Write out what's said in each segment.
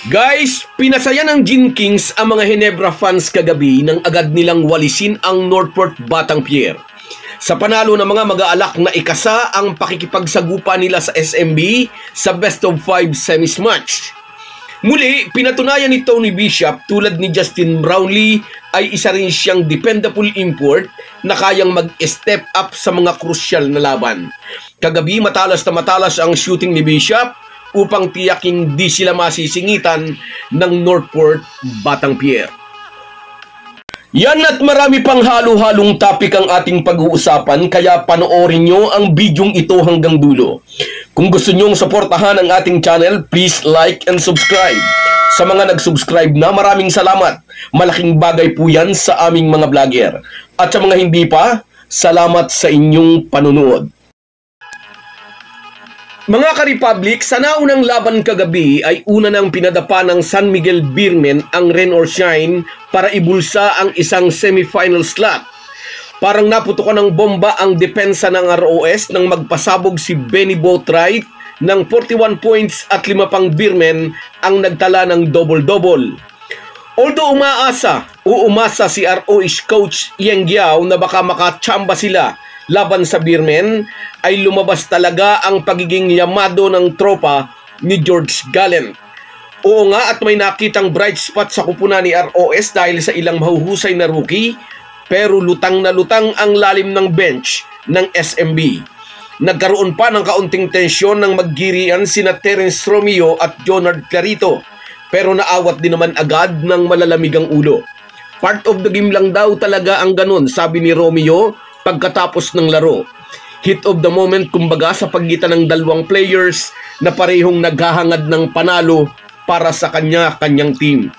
Guys, pinasaya ng Gin Kings ang mga Ginebra fans kagabi nang agad nilang walisin ang Northport Batangbieher. Sa panalo ng mga mag-aalak na ikasa ang pakikipagsagupa nila sa SMB sa best of 5 semis match. Muli, pinatunayan ni Tony Bishop tulad ni Justin Brownlee ay isa rin siyang dependable import na kayang mag-step up sa mga krusyal na laban. Kagabi matalas na matalas ang shooting ni Bishop upang tiyaking di sila masisingitan ng Northport Batangbieher. Yan at marami pang halo-halong topic ang ating pag-uusapan, kaya panoorin nyo ang bidyong ito hanggang dulo. Kung gusto nyong suportahan ang ating channel, please like and subscribe. Sa mga nag-subscribe na, maraming salamat. Malaking bagay po yan sa aming mga vlogger. At sa mga hindi pa, salamat sa inyong panunood. Mga ka-Republic, sa naunang laban kagabi ay una nang pinadapa ng San Miguel Beermen ang rain or shine para ibulsa ang isang semifinal slot. Parang naputukan ng bomba ang depensa ng ROS nang magpasabog si Benny Boatwright ng 41 points at 5 pang Beermen ang nagtala ng double-double. Although umasa si ROS coach Ian Giao na baka makachamba sila laban sa Beermen, ay lumabas talaga ang pagiging yamado ng tropa ni George Gallant. Oo nga, at may nakitang bright spot sa kupunan ni ROS dahil sa ilang mahuhusay na rookie, pero lutang na lutang ang lalim ng bench ng SMB. Nagkaroon pa ng kaunting tensyon nang maggirian sina Terence Romeo at Jonard Clarito, pero naawat din naman agad ng malalamig ang ulo. Part of the game lang daw talaga ang ganun, sabi ni Romeo pagkatapos ng laro. Hit of the moment kumbaga sa pagitan ng dalawang players na parehong naghahangad ng panalo para sa kanyang team.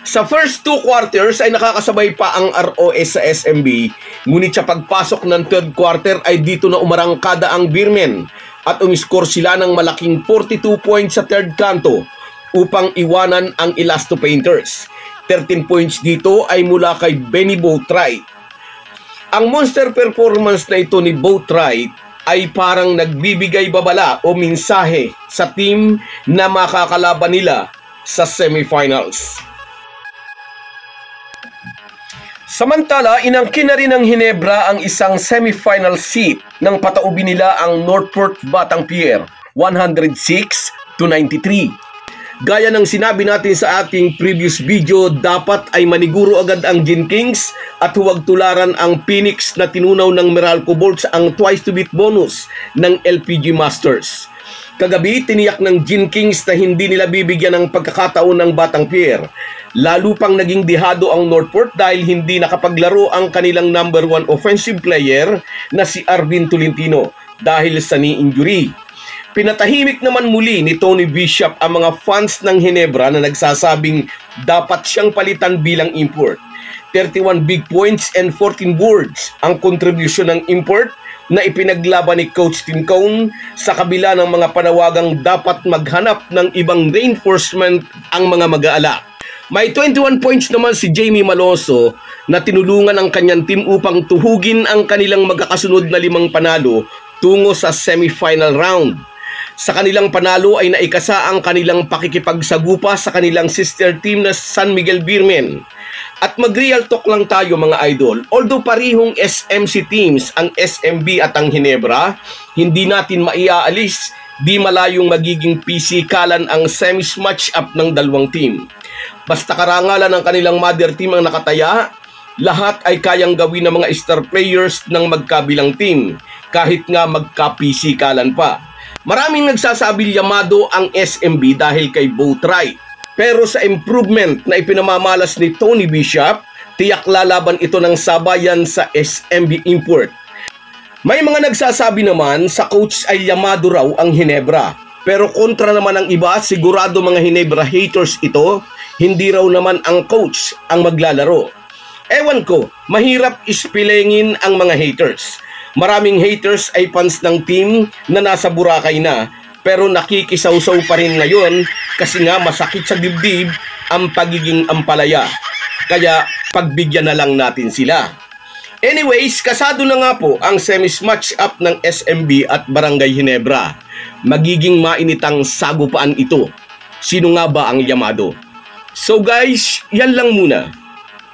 Sa first 2 quarters ay nakakasabay pa ang ROS sa SMB, ngunit sa pagpasok ng third quarter ay dito na umarangkada ang Beermen at umiskor sila ng malaking 42 points sa third kanto upang iwanan ang Elasto Painters. 13 points dito ay mula kay Benny Boatwright. Ang monster performance na ito ni Boatwright ay parang nagbibigay babala o mensahe sa team na makakalaban nila sa semifinals. Samantala, inangkin na rin ng Ginebra ang isang semifinal seat nang pataubin nila ang Northport Batangbieher 106-93. Gaya ng sinabi natin sa ating previous video, dapat ay maniguro agad ang Gin Kings at huwag tularan ang Phoenix na tinunaw ng Meralco Bolts ang twice to beat bonus ng LPG Masters. Kagabi, tiniyak ng Gin Kings na hindi nila bibigyan ng pagkakataon ng Batangbieher. Lalo pang naging dihado ang Northport dahil hindi nakapaglaro ang kanilang number 1 offensive player na si Arvin Tolentino dahil sa knee injury. Pinatahimik naman muli ni Tony Bishop ang mga fans ng Ginebra na nagsasabing dapat siyang palitan bilang import. 31 big points and 14 boards ang contribution ng import na ipinaglaban ni Coach Tim Cone sa kabila ng mga panawagang dapat maghanap ng ibang reinforcement ang mga mag-aala. May 21 points naman si Jamie Maloso na tinulungan ang kanyang team upang tuhugin ang kanilang magkakasunod na 5 panalo tungo sa semifinal round. Sa kanilang panalo ay naikasa ang kanilang pakikipagsagupa sa kanilang sister team na San Miguel Beermen. At mag-real talk lang tayo mga idol, although parihong SMC teams ang SMB at ang Ginebra, hindi natin maiaalis di malayong magiging pisikalan ang semis match-up ng dalawang team. Basta karangalan ng kanilang mother team ang nakataya, lahat ay kayang gawin ng mga star players ng magkabilang team, kahit nga magkapisikalan pa. Maraming nagsasabi yamado ang SMB dahil kay Boatwright. Pero sa improvement na ipinamamalas ni Tony Bishop, tiyak lalaban ito ng sabayan sa SMB import. May mga nagsasabi naman sa coach ay yamado raw ang Ginebra. Pero kontra naman ang iba, sigurado mga Ginebra haters ito, hindi raw naman ang coach ang maglalaro. Ewan ko, mahirap ispilengin ang mga haters. Maraming haters ay fans ng team na nasa Boracay na, pero nakikisawsaw pa rin ngayon kasi nga masakit sa dibdib ang pagiging ampalaya. Kaya pagbigyan na lang natin sila. Anyways, kasado na nga po ang semis match-up ng SMB at Barangay Ginebra. Magiging mainitang sagupaan ito. Sino nga ba ang Yamado? So guys, yan lang muna.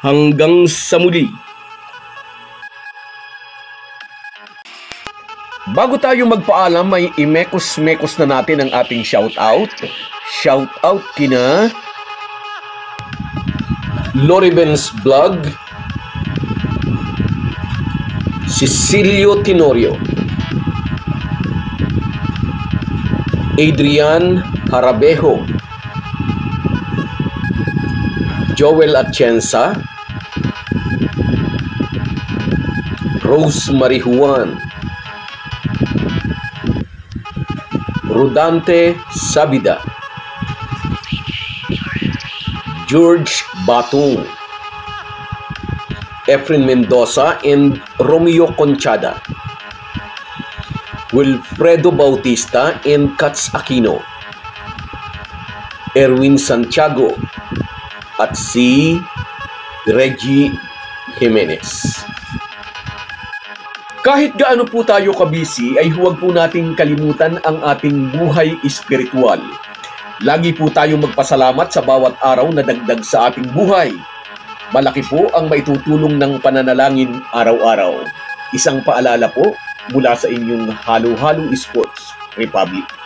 Hanggang sa muli. Bago tayo magpaalam, may imekos-mekos na natin ang ating shoutout. Shoutout kina Loribens Vlog, Cecilio Tenorio, Adrian Harabejo, Joel Atienza, Rosemary Juan, Rodante Sabida, George Batung, Efren Mendoza and Romeo Conchada, Wilfredo Bautista and Katz Aquino, Erwin Santiago, at si Reggie Jimenez. Kahit gaano po tayo kabisi ay huwag po nating kalimutan ang ating buhay espiritual. Lagi po tayong magpasalamat sa bawat araw na dagdag sa ating buhay. Malaki po ang maitutulong ng pananalangin araw-araw. Isang paalala po mula sa inyong Halo Halo Sports Republic.